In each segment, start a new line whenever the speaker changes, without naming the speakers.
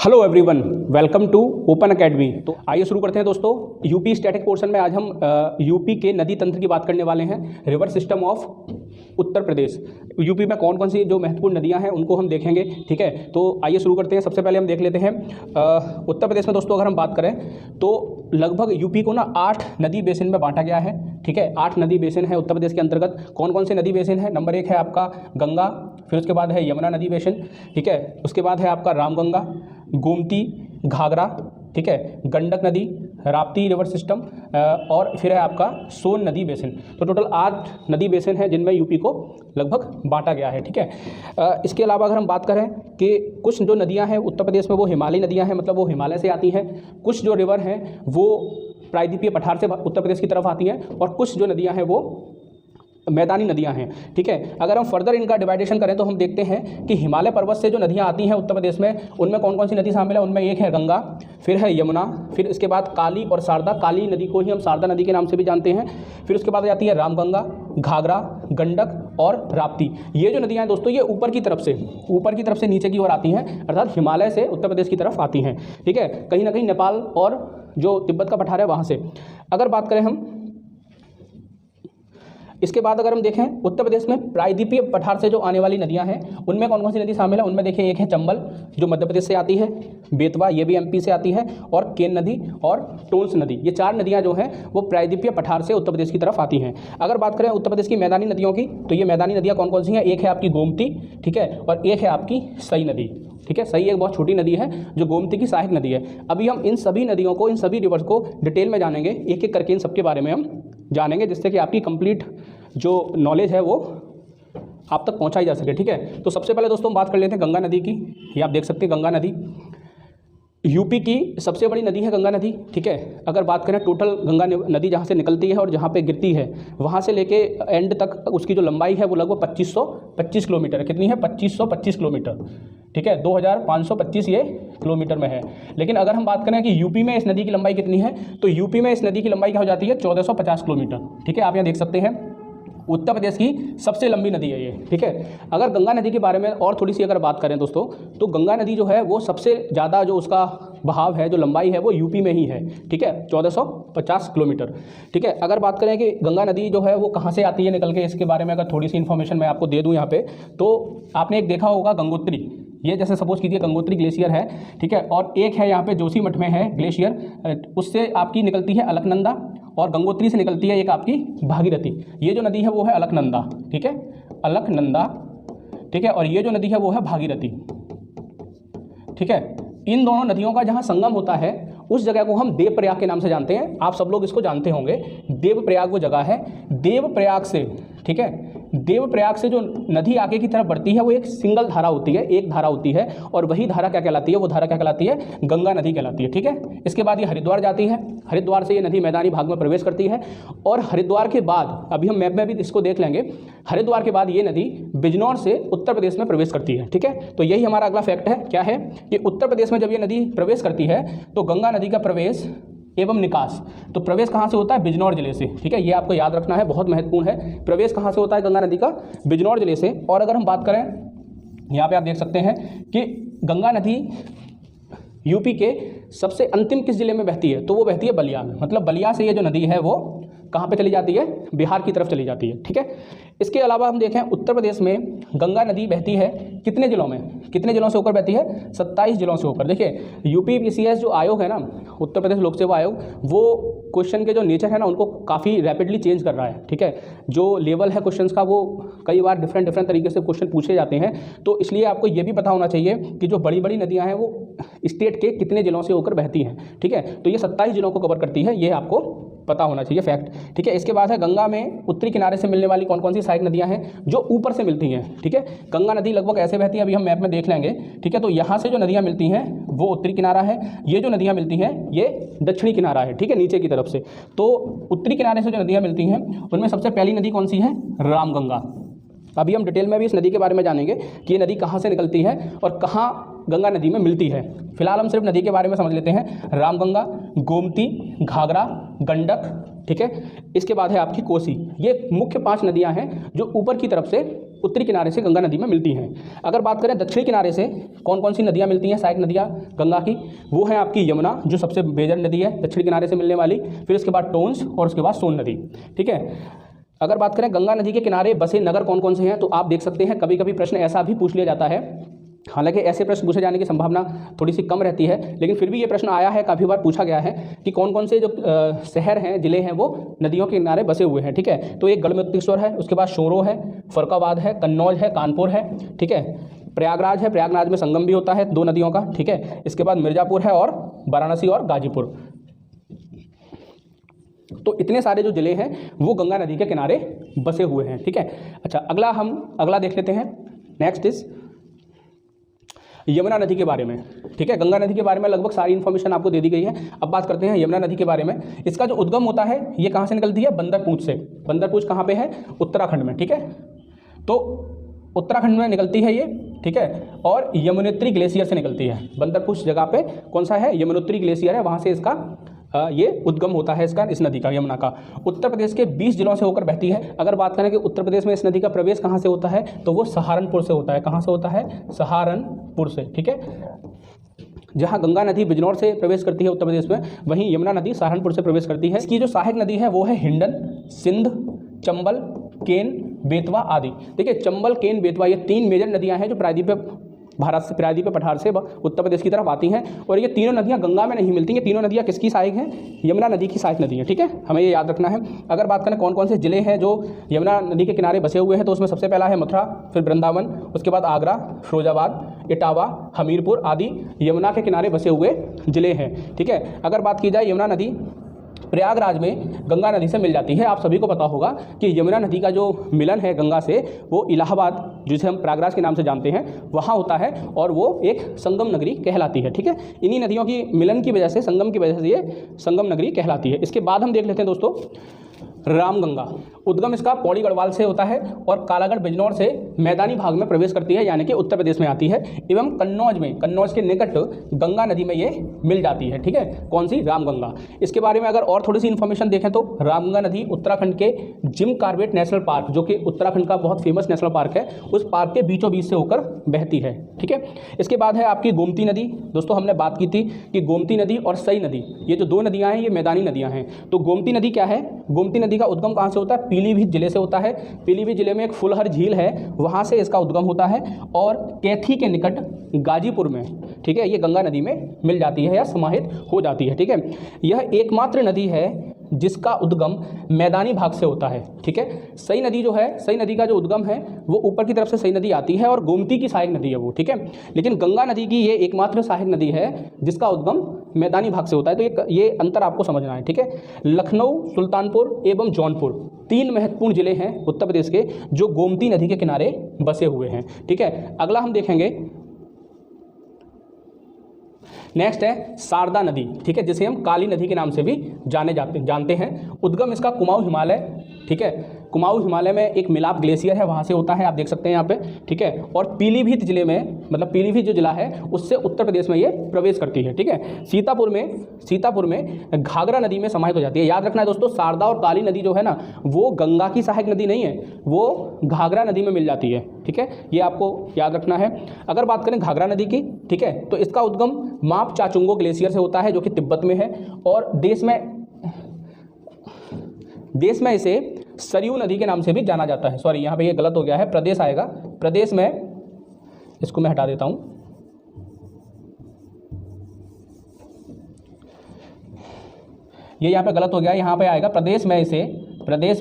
Hello everyone, welcome to Open Academy. तो आइए शुरू करते हैं दोस्तों। यूपी स्टैटिक पोर्शन में आज हम यूपी के नदी तंत्र की बात करने वाले हैं। River system of Uttar Pradesh. UP में कौन कौन सी जो महत्वपूर्ण नदियां हैं उनको हम देखेंगे। ठीक है, तो आइए शुरू करते हैं। सबसे पहले हम देख लेते हैं उत्तर प्रदेश में दोस्तों अगर हम बात करें तो लगभग यूपी को ना 8 नदी बेसिन में बांटा गया है। ठीक है, 8 नदी बेसिन है उत्तर प्रदेश के अंतर्गत। कौन कौन से नदी बेसिन है? नंबर 1 है आपका गंगा, फिर उसके बाद है यमुना नदी बेसिन। ठीक है, उसके बाद है आपका रामगंगा, गोमती, घाघरा, ठीक है, गंडक नदी, राप्ती रिवर सिस्टम और फिर है आपका सोन नदी बेसिन। तो टोटल 8 नदी बेसिन है जिनमें यूपी को लगभग बांटा गया है। ठीक है, इसके अलावा अगर हम बात करें कि कुछ जो नदियां हैं उत्तर प्रदेश में वो हिमालयी नदियां हैं, मतलब वो हिमालय से आती हैं। कुछ जो रिवर हैं वो प्रायद्वीपीय पठार से उत्तर प्रदेश की तरफ आती हैं और कुछ जो नदियाँ हैं वो मैदानी नदियां हैं। ठीक है, अगर हम फर्दर इनका डिवाइडेशन करें तो हम देखते हैं कि हिमालय पर्वत से जो नदियां आती हैं उत्तर प्रदेश में उनमें कौन कौन सी नदी शामिल है। उनमें एक है गंगा, फिर है यमुना, फिर इसके बाद काली और शारदा। काली नदी को ही हम शारदा नदी के नाम से भी जानते हैं। फिर उसके बाद आती है रामगंगा, घाघरा, गंडक और राप्ती। ये जो नदियां हैं दोस्तों ये ऊपर की तरफ से नीचे की ओर आती हैं, अर्थात हिमालय से उत्तर प्रदेश की तरफ आती हैं। ठीक है, कहीं ना कहीं नेपाल और जो तिब्बत का पठार है वहाँ से। अगर बात करें हम इसके बाद अगर हम देखें उत्तर प्रदेश में प्रायद्वीपीय पठार से जो आने वाली नदियां हैं उनमें कौन कौन सी नदी शामिल है। उनमें देखिए एक है चंबल जो मध्य प्रदेश से आती है, बेतवा ये भी एमपी से आती है, और केन नदी और टोंस नदी। ये 4 नदियां जो हैं वो प्रायद्वीपीय पठार से उत्तर प्रदेश की तरफ आती हैं। अगर बात करें उत्तर प्रदेश की मैदानी नदियों की तो ये मैदानी नदियाँ कौन कौन सी हैं? एक है आपकी गोमती, ठीक है, और एक है आपकी सई नदी। ठीक है, सही एक बहुत छोटी नदी है जो गोमती की सहायक नदी है। अभी हम इन सभी नदियों को, इन सभी रिवर्स को डिटेल में जानेंगे, एक एक करके इन सबके बारे में हम जानेंगे, जिससे कि आपकी कंप्लीट जो नॉलेज है वो आप तक पहुंचाई जा सके। ठीक है, तो सबसे पहले दोस्तों हम बात कर लेते हैं गंगा नदी की। ये आप देख सकते हैं गंगा नदी यूपी की सबसे बड़ी नदी है गंगा नदी। ठीक है, अगर बात करें टोटल गंगा नदी जहाँ से निकलती है और जहाँ पे गिरती है वहाँ से लेके एंड तक उसकी जो लंबाई है वो लगभग 2525 किलोमीटर है। कितनी है? 2525 किलोमीटर। ठीक है, 2525 ये किलोमीटर में है। लेकिन अगर हम बात करें कि यूपी में इस नदी की लंबाई कितनी है तो यूपी में इस नदी की लंबाई क्या हो जाती है? 1450 किलोमीटर। ठीक है, आप यहाँ देख सकते हैं उत्तर प्रदेश की सबसे लंबी नदी है ये। ठीक है, अगर गंगा नदी के बारे में और थोड़ी सी अगर बात करें दोस्तों तो गंगा नदी जो है वो सबसे ज़्यादा जो उसका बहाव है, जो लंबाई है वो यूपी में ही है। ठीक है, 1450 किलोमीटर। ठीक है, अगर बात करें कि गंगा नदी जो है वो कहाँ से आती है निकल के, इसके बारे में अगर थोड़ी सी इन्फॉर्मेशन मैं आपको दे दूँ यहाँ पे, तो आपने एक देखा होगा गंगोत्री। ये जैसे सपोज कीजिए गंगोत्री ग्लेशियर है, ठीक है, और एक है यहाँ पे जोशीमठ में है ग्लेशियर, उससे आपकी निकलती है अलकनंदा, और गंगोत्री से निकलती है एक आपकी भागीरथी। ये जो नदी है वो है अलकनंदा। ठीक है, अलकनंदा। ठीक है, और ये जो नदी है वो है भागीरथी। ठीक है, इन दोनों नदियों का जहाँ संगम होता है उस जगह को हम देवप्रयाग के नाम से जानते हैं। आप सब लोग इसको जानते होंगे। देवप्रयाग वो जगह है। देवप्रयाग से, ठीक है, देवप्रयाग से जो नदी आगे की तरफ बढ़ती है वो एक सिंगल धारा होती है, एक धारा होती है, और वही धारा क्या कहलाती है? वो धारा क्या कहलाती है? गंगा नदी कहलाती है। ठीक है, इसके बाद ये हरिद्वार जाती है। हरिद्वार से ये नदी मैदानी भाग में प्रवेश करती है, और हरिद्वार के बाद अभी हम मैप में भी इसको देख लेंगे, हरिद्वार के बाद ये नदी बिजनौर से उत्तर प्रदेश में प्रवेश करती है। ठीक है, तो यही हमारा अगला फैक्ट है। क्या है कि उत्तर प्रदेश में जब ये नदी प्रवेश करती है तो गंगा नदी का प्रवेश एवं निकास, तो प्रवेश कहाँ से होता है? बिजनौर जिले से। ठीक है, ये आपको याद रखना है, बहुत महत्वपूर्ण है। प्रवेश कहाँ से होता है गंगा नदी का? बिजनौर जिले से। और अगर हम बात करें यहाँ पे आप देख सकते हैं कि गंगा नदी यूपी के सबसे अंतिम किस जिले में बहती है? तो वो बहती है बलिया में। मतलब बलिया से ये जो नदी है वो कहाँ पे चली जाती है? बिहार की तरफ चली जाती है। ठीक है, इसके अलावा हम देखें उत्तर प्रदेश में गंगा नदी बहती है कितने जिलों में? कितने जिलों से होकर बहती है? 27 जिलों से होकर। देखिए यूपी पीसीएस जो आयोग है ना, उत्तर प्रदेश लोक सेवा आयोग, वो क्वेश्चन के जो नेचर है ना उनको काफ़ी रैपिडली चेंज कर रहा है। ठीक है, जो लेवल है क्वेश्चंस का वो कई बार डिफरेंट तरीके से क्वेश्चन पूछे जाते हैं। तो इसलिए आपको ये भी पता होना चाहिए कि जो बड़ी बड़ी नदियाँ हैं वो स्टेट के कितने जिलों से होकर बहती हैं। ठीक है, तो ये 27 जिलों को कवर करती है, ये आपको पता होना चाहिए फैक्ट। ठीक है, इसके बाद है गंगा में उत्तरी किनारे से मिलने वाली कौन कौन सी सहायक नदियां हैं? जो ऊपर से मिलती हैं। ठीक है, गंगा नदी लगभग ऐसे बहती है, अभी हम मैप में देख लेंगे। ठीक है, तो यहाँ से जो नदियां मिलती हैं वो उत्तरी किनारा है, ये जो नदियां मिलती हैं ये दक्षिणी किनारा है। ठीक है, नीचे की तरफ से। तो उत्तरी किनारे से जो नदियाँ मिलती हैं उनमें सबसे पहली नदी कौन सी है? रामगंगा। अभी हम डिटेल में भी इस नदी के बारे में जानेंगे कि ये नदी कहाँ से निकलती है और कहाँ गंगा नदी में मिलती है। फिलहाल हम सिर्फ नदी के बारे में समझ लेते हैं। रामगंगा, गोमती, घाघरा, गंडक। ठीक है, इसके बाद है आपकी कोसी। ये मुख्य 5 नदियां हैं जो ऊपर की तरफ से उत्तरी किनारे से गंगा नदी में मिलती हैं। अगर बात करें दक्षिणी किनारे से कौन कौन सी नदियाँ मिलती हैं, सहायक नदियाँ गंगा की, वो है आपकी यमुना जो सबसे मेजर नदी है दक्षिणी किनारे से मिलने वाली, फिर उसके बाद टोंस और उसके बाद सोन नदी। ठीक है, अगर बात करें गंगा नदी के किनारे बसे नगर कौन कौन से हैं, तो आप देख सकते हैं कभी कभी प्रश्न ऐसा भी पूछ लिया जाता है, हालांकि ऐसे प्रश्न पूछे जाने की संभावना थोड़ी सी कम रहती है, लेकिन फिर भी ये प्रश्न आया है, काफ़ी बार पूछा गया है कि कौन कौन से जो शहर हैं, जिले हैं, वो नदियों के किनारे बसे हुए हैं। ठीक है, तो एक गढ़मुक्तेश्वर है, उसके बाद शोरो है, फरुखाबाद है, कन्नौज है, कानपुर है, ठीक है, प्रयागराज है, प्रयागराज में संगम भी होता है दो नदियों का। ठीक है, इसके बाद मिर्ज़ापुर है और वाराणसी और गाजीपुर। तो इतने सारे जो जिले हैं वो गंगा नदी के किनारे बसे हुए हैं। ठीक है, अच्छा अगला देख लेते हैं। नेक्स्ट इज यमुना नदी के बारे में। ठीक है, गंगा नदी के बारे में लगभग सारी इन्फॉर्मेशन आपको दे दी गई है। अब बात करते हैं यमुना नदी के बारे में। इसका जो उद्गम होता है ये कहाँ से निकलती है, बंदरपूंछ से। बंदरपूंछ कहाँ पे है, उत्तराखंड में। ठीक है, तो उत्तराखंड में निकलती है ये। ठीक है, और यमुनोत्री ग्लेशियर से निकलती है। बंदरपूंछ जगह पे कौन सा है, यमुनोत्री ग्लेशियर है, वहाँ से इसका ये उद्गम होता है इसका, इस नदी का, यमुना का। उत्तर प्रदेश के 20 जिलों से होकर बहती है। अगर बात करें कि उत्तर प्रदेश में इस नदी का प्रवेश कहाँ से होता है, तो वो सहारनपुर से होता है। कहाँ से होता है, सहारनपुर से। ठीक है, जहाँ गंगा नदी बिजनौर से प्रवेश करती है उत्तर प्रदेश में, वहीं यमुना नदी सहारनपुर से प्रवेश करती है। इसकी जो सहायक नदी है वो है हिंडन, सिंध, चंबल, केन, बेतवा आदि। देखिए, चंबल, केन, बेतवा ये 3 मेजर नदियाँ हैं जो प्रायद्वीपीय भारत से, प्रायद्वीपीय पठार से उत्तर प्रदेश की तरफ आती हैं। और ये तीनों नदियाँ गंगा में नहीं मिलती। ये तीनों नदियाँ किसकी सहायक हैं, यमुना नदी की सहायक नदी है। ठीक है, हमें ये याद रखना है। अगर बात करें कौन कौन से जिले हैं जो यमुना नदी के किनारे बसे हुए हैं, तो उसमें सबसे पहला है मथुरा, फिर वृंदावन, उसके बाद आगरा, फिरोजाबाद, इटावा, हमीरपुर आदि यमुना के किनारे बसे हुए जिले हैं। ठीक है, अगर बात की जाए यमुना नदी प्रयागराज में गंगा नदी से मिल जाती है। आप सभी को पता होगा कि यमुना नदी का जो मिलन है गंगा से, वो इलाहाबाद, जिसे हम प्रयागराज के नाम से जानते हैं, वहाँ होता है और वो एक संगम नगरी कहलाती है। ठीक है, इन्हीं नदियों की मिलन की वजह से, संगम की वजह से ये संगम नगरी कहलाती है। इसके बाद हम देख लेते हैं दोस्तों रामगंगा। उद्गम इसका पौड़ी गढ़वाल से होता है और कालागढ़ बिजनौर से मैदानी भाग में प्रवेश करती है, यानी कि उत्तर प्रदेश में आती है, एवं कन्नौज के निकट गंगा नदी में ये मिल जाती है। ठीक है, कौन सी, रामगंगा। इसके बारे में अगर और थोड़ी सी इन्फॉर्मेशन देखें तो रामगंगा नदी उत्तराखंड के जिम कॉर्बेट नेशनल पार्क, जो कि उत्तराखंड का बहुत फेमस नेशनल पार्क है, उस पार्क के बीचों बीच से होकर बहती है। ठीक है, इसके बाद है आपकी गोमती नदी। दोस्तों, हमने बात की थी कि गोमती नदी और सई नदी, ये जो 2 नदियाँ हैं ये मैदानी नदियाँ हैं। तो गोमती नदी क्या है, गोमती नदी का उद्गम कहाँ से होता है, पीलीभीत जिले से होता है। पीलीभीत जिले में एक फुलहर झील है, वहाँ से इसका उद्गम होता है और कैथी के निकट गाजीपुर में, ठीक है, ये गंगा नदी में मिल जाती है या समाहित हो जाती है। ठीक है, यह एकमात्र नदी है जिसका उद्गम मैदानी भाग से होता है। ठीक है, सई नदी जो है, सई नदी का जो उद्गम है वो ऊपर की तरफ से सई नदी आती है और गोमती की सहायक नदी है वो। ठीक है, लेकिन गंगा नदी की ये एकमात्र सहायक नदी है जिसका उद्गम मैदानी भाग से होता है। तो ये अंतर आपको समझना है। ठीक है, लखनऊ, सुल्तानपुर एवं जौनपुर 3 महत्वपूर्ण जिले हैं उत्तर प्रदेश के जो गोमती नदी के किनारे बसे हुए हैं। ठीक है, अगला हम देखेंगे, नेक्स्ट है शारदा नदी। ठीक है, जिसे हम काली नदी के नाम से भी जानते हैं। उद्गम इसका कुमाऊं हिमालय, ठीक है, कुमाऊं हिमालय में एक मिलाप ग्लेशियर है, वहाँ से होता है, आप देख सकते हैं यहाँ पे। ठीक है, और पीलीभीत जिले में, मतलब पीलीभीत जो जिला है उससे उत्तर प्रदेश में ये प्रवेश करती है। ठीक है, सीतापुर में घाघरा नदी में समाहित हो जाती है। याद रखना है दोस्तों, शारदा और काली नदी जो है ना, वो गंगा की सहायक नदी नहीं है, वो घाघरा नदी में मिल जाती है। ठीक है, ये आपको याद रखना है। अगर बात करें घाघरा नदी की, ठीक है, तो इसका उद्गम माप चाचुंगो ग्लेशियर से होता है जो कि तिब्बत में है, और देश में इसे सरयू नदी के नाम से भी जाना जाता है। सॉरी, यहाँ पे ये गलत हो गया है, प्रदेश आएगा, प्रदेश में, इसको मैं हटा देता हूँ, ये यहाँ पे गलत हो गया, यहाँ पे आएगा प्रदेश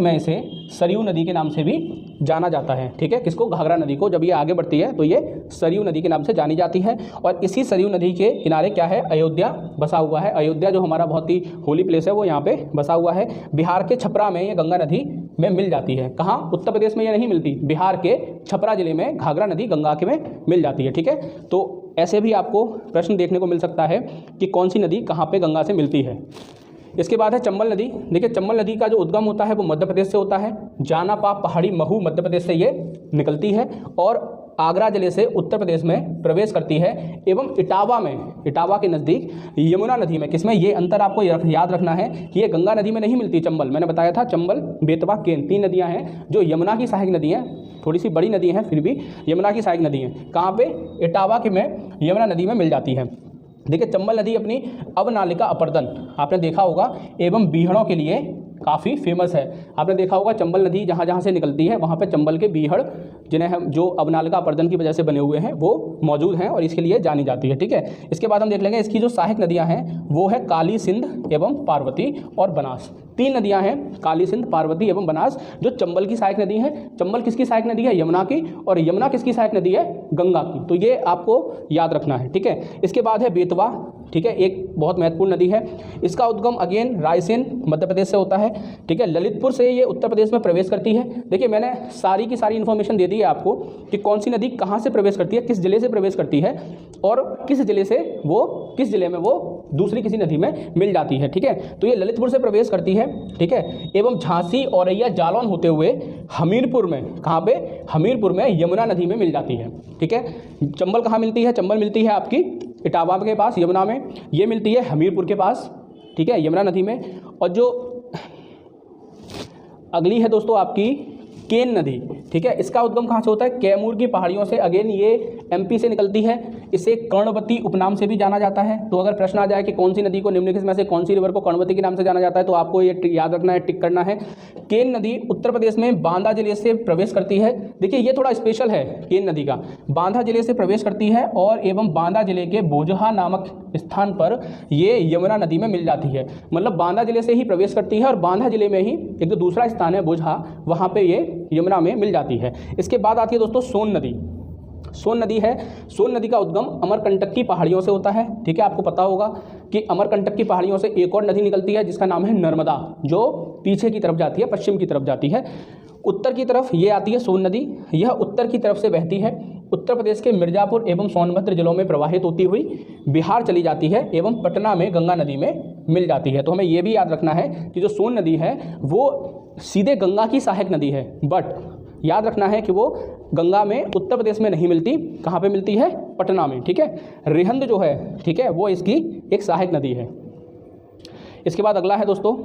में इसे सरयू नदी के नाम से भी जाना जाता है। ठीक है, किसको, घाघरा नदी को। जब ये आगे बढ़ती है तो ये सरयू नदी के नाम से जानी जाती है। और इसी सरयू नदी के किनारे क्या है, अयोध्या बसा हुआ है। अयोध्या जो हमारा बहुत ही होली प्लेस है वो यहाँ पे बसा हुआ है। बिहार के छपरा में ये गंगा नदी में मिल जाती है। कहाँ, उत्तर प्रदेश में ये नहीं मिलती, बिहार के छपरा जिले में घाघरा नदी गंगा के में मिल जाती है। ठीक है, तो ऐसे भी आपको प्रश्न देखने को मिल सकता है कि कौन सी नदी कहाँ पर गंगा से मिलती है। इसके बाद है चंबल नदी। देखिए, चंबल नदी का जो उद्गम होता है वो मध्य प्रदेश से होता है। जानापा पहाड़ी महू मध्य प्रदेश से ये निकलती है और आगरा जिले से उत्तर प्रदेश में प्रवेश करती है एवं इटावा के नज़दीक यमुना नदी में, किसमें, ये अंतर आपको याद रखना है कि ये गंगा नदी में नहीं मिलती। चंबल, मैंने बताया था, चंबल, बेतवा, केन, 3 नदियाँ हैं जो यमुना की सहायक नदी हैं, थोड़ी सी बड़ी नदी हैं फिर भी यमुना की सहायक नदी हैं। कहाँ पे? इटावा के में यमुना नदी में मिल जाती है। देखिए, चंबल नदी अपनी अवनालिका अपर्दन आपने देखा होगा एवं बीहड़ों के लिए काफ़ी फेमस है। आपने देखा होगा चंबल नदी जहाँ जहाँ से निकलती है वहाँ पे चंबल के बीहड़, जिन्हें हम जो अवनालिका अपर्दन की वजह से बने हुए हैं, वो मौजूद हैं और इसके लिए जानी जाती है। ठीक है, इसके बाद हम देख लेंगे इसकी जो सहायक नदियाँ हैं वो है काली, सिंध एवं पार्वती और बनास। 3 नदियाँ हैं, काली, सिंध, पार्वती एवं बनास, जो चंबल की सहायक नदी है। चंबल किसकी सहायक नदी है? यमुना की। और यमुना किसकी सहायक नदी है? गंगा की। तो ये आपको याद रखना है। ठीक है, इसके बाद है बेतवा। ठीक है, एक बहुत महत्वपूर्ण नदी है। इसका उद्गम अगेन रायसेन मध्य प्रदेश से होता है। ठीक है, ललितपुर से ये उत्तर प्रदेश में प्रवेश करती है। देखिए, मैंने सारी की सारी इन्फॉर्मेशन दे दी है आपको कि कौन सी नदी कहाँ से प्रवेश करती है, किस जिले से प्रवेश करती है और किस जिले में वो दूसरी किसी नदी में मिल जाती है। ठीक है, तो ये ललितपुर से प्रवेश करती है। ठीक है, एवं झांसी, औरैया, जालौन होते हुए हमीरपुर में, कहाँ पे? हमीरपुर में यमुना नदी में मिल जाती है। ठीक है, चंबल कहाँ मिलती है? चंबल मिलती है आपकी इटावा के पास यमुना में, ये मिलती है हमीरपुर के पास। ठीक है, यमुना नदी में। और जो अगली है दोस्तों आपकी केन नदी। ठीक है, इसका उद्गम कहाँ से होता है? कैमूर की पहाड़ियों से। अगेन ये एमपी से निकलती है। इसे कर्णवती उपनाम से भी जाना जाता है। तो अगर प्रश्न आ जाए कि कौन सी नदी को निम्नलिखित में से कौन सी रिवर को कर्णवती के नाम से जाना जाता है, तो आपको ये याद रखना है, टिक करना है। केन नदी उत्तर प्रदेश में बांदा जिले से प्रवेश करती है। देखिए, ये थोड़ा स्पेशल है केन नदी का। बांदा जिले से प्रवेश करती है और एवं बांदा जिले के बोझहा नामक स्थान पर ये यमुना नदी में मिल जाती है। मतलब बांदा जिले से ही प्रवेश करती है और बांदा जिले में ही एक जो दूसरा स्थान है बोझहा, वहाँ पे ये यमुना में मिल जाती है। इसके बाद आती है दोस्तों सोन नदी। सोन नदी है। सोन नदी का उद्गम अमरकंटक की पहाड़ियों से होता है। ठीक है, आपको पता होगा कि अमरकंटक की पहाड़ियों से एक और नदी निकलती है जिसका नाम है नर्मदा, जो पीछे की तरफ जाती है, पश्चिम की तरफ जाती है। उत्तर की तरफ ये आती है सोन नदी। यह उत्तर की तरफ से बहती है, उत्तर प्रदेश के मिर्ज़ापुर एवं सोनभद्र जिलों में प्रवाहित होती हुई बिहार चली जाती है एवं पटना में गंगा नदी में मिल जाती है। तो हमें ये भी याद रखना है कि जो सोन नदी है वो सीधे गंगा की सहायक नदी है, बट याद रखना है कि वो गंगा में उत्तर प्रदेश में नहीं मिलती। कहाँ पे मिलती है? पटना में। ठीक है, रिहंद जो है, ठीक है, वो इसकी एक सहायक नदी है। इसके बाद अगला है दोस्तों,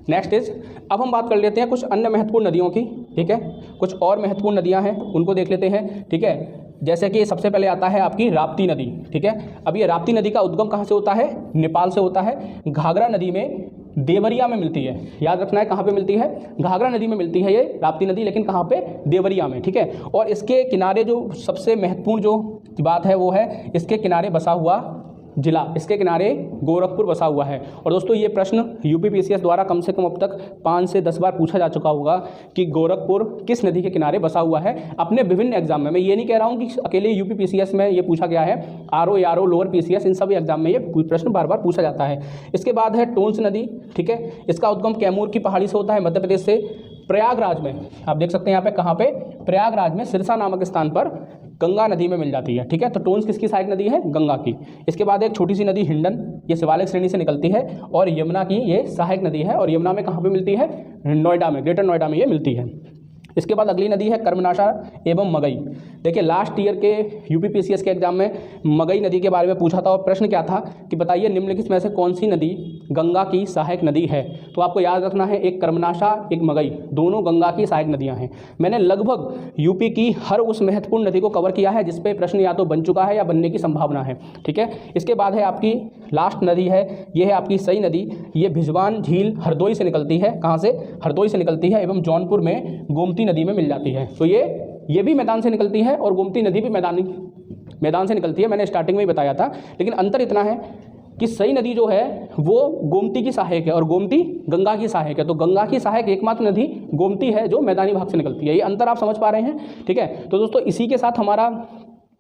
नेक्स्ट इज, अब हम बात कर लेते हैं कुछ अन्य महत्वपूर्ण नदियों की। ठीक है, कुछ और महत्वपूर्ण नदियां हैं, उनको देख लेते हैं। ठीक है, जैसे कि सबसे पहले आता है आपकी राप्ती नदी। ठीक है, अब ये राप्ती नदी का उद्गम कहाँ से होता है? नेपाल से होता है। घाघरा नदी में देवरिया में मिलती है। याद रखना है कहाँ पे मिलती है? घाघरा नदी में मिलती है ये राप्ती नदी, लेकिन कहाँ पे? देवरिया में। ठीक है, और इसके किनारे जो सबसे महत्वपूर्ण जो बात है वो है इसके किनारे बसा हुआ जिला, इसके किनारे गोरखपुर बसा हुआ है। और दोस्तों ये प्रश्न यूपीपीसीएस द्वारा कम से कम अब तक 5 से 10 बार पूछा जा चुका होगा कि गोरखपुर किस नदी के किनारे बसा हुआ है अपने विभिन्न एग्जाम में। मैं ये नहीं कह रहा हूँ कि अकेले यूपीपीसीएस में ये पूछा गया है, आरओ, यारो, लोअर पीसीएस, इन सभी एग्जाम में ये प्रश्न बार बार पूछा जाता है। इसके बाद है टोंस नदी। ठीक है, इसका उद्गम कैमूर की पहाड़ी से होता है, मध्य प्रदेश से। प्रयागराज में आप देख सकते हैं यहाँ पे, कहाँ पे? प्रयागराज में सिरसा नामक स्थान पर गंगा नदी में मिल जाती है। ठीक है, तो टोंस किसकी सहायक नदी है? गंगा की। इसके बाद एक छोटी सी नदी हिंडन, ये शिवालिक श्रेणी से निकलती है और यमुना की ये सहायक नदी है। और यमुना में कहाँ पे मिलती है? नोएडा में, ग्रेटर नोएडा में ये मिलती है। इसके बाद अगली नदी है कर्मनाशा एवं मगई। देखिए, लास्ट ईयर के यूपीपीसीएस के एग्जाम में मगई नदी के बारे में पूछा था और प्रश्न क्या था कि बताइए निम्नलिखित में से कौन सी नदी गंगा की सहायक नदी है। तो आपको याद रखना है, एक कर्मनाशा, एक मगई, दोनों गंगा की सहायक नदियां हैं। मैंने लगभग यूपी की हर उस महत्वपूर्ण नदी को कवर किया है जिसपे प्रश्न या तो बन चुका है या बनने की संभावना है। ठीक है, इसके बाद है आपकी लास्ट नदी है, ये है आपकी सई नदी। ये भिजवान झील हरदोई से निकलती है। कहाँ से? हरदोई से निकलती है एवं जौनपुर में गोमती नदी में मिल जाती है। तो ये भी मैदान से निकलती है और गोमती नदी भी मैदान से निकलती है, मैंने स्टार्टिंग में ही बताया था। लेकिन अंतर इतना है कि सई नदी जो है वो गोमती की सहायक है और गोमती गंगा की सहायक है। तो गंगा की सहायक एकमात्र नदी गोमती है जो मैदानी भाग से निकलती है। ये अंतर आप समझ पा रहे हैं? ठीक है, तो दोस्तों इसी के साथ हमारा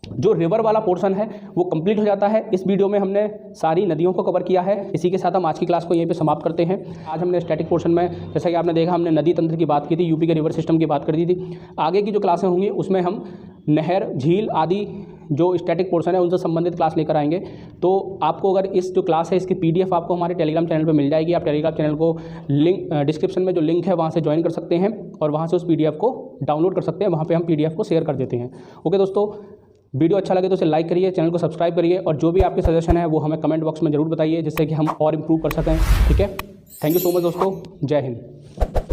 जो रिवर वाला पोर्शन है वो कंप्लीट हो जाता है। इस वीडियो में हमने सारी नदियों को कवर किया है। इसी के साथ हम आज की क्लास को यहीं पे समाप्त करते हैं। आज हमने स्टैटिक पोर्शन में, जैसा कि आपने देखा, हमने नदी तंत्र की बात की थी, यूपी के रिवर सिस्टम की बात कर दी थी। आगे की जो क्लासें होंगी उसमें हम नहर, झील आदि जो स्टैटिक पोर्शन है उनसे संबंधित क्लास लेकर आएंगे। तो आपको अगर इस जो क्लास है इसकी PDF आपको हमारे टेलीग्राम चैनल पर मिल जाएगी। आप टेलीग्राम चैनल को लिंक डिस्क्रिप्शन में जो लिंक है वहाँ से ज्वाइन कर सकते हैं और वहाँ से उस PDF को डाउनलोड कर सकते हैं। वहाँ पर हम PDF को शेयर कर देते हैं। ओके दोस्तों, वीडियो अच्छा लगे तो इसे लाइक करिए, चैनल को सब्सक्राइब करिए और जो भी आपके सजेशन है वो हमें कमेंट बॉक्स में ज़रूर बताइए, जिससे कि हम और इम्प्रूव कर सकें। ठीक है, थैंक यू सो मच दोस्तों, जय हिंद।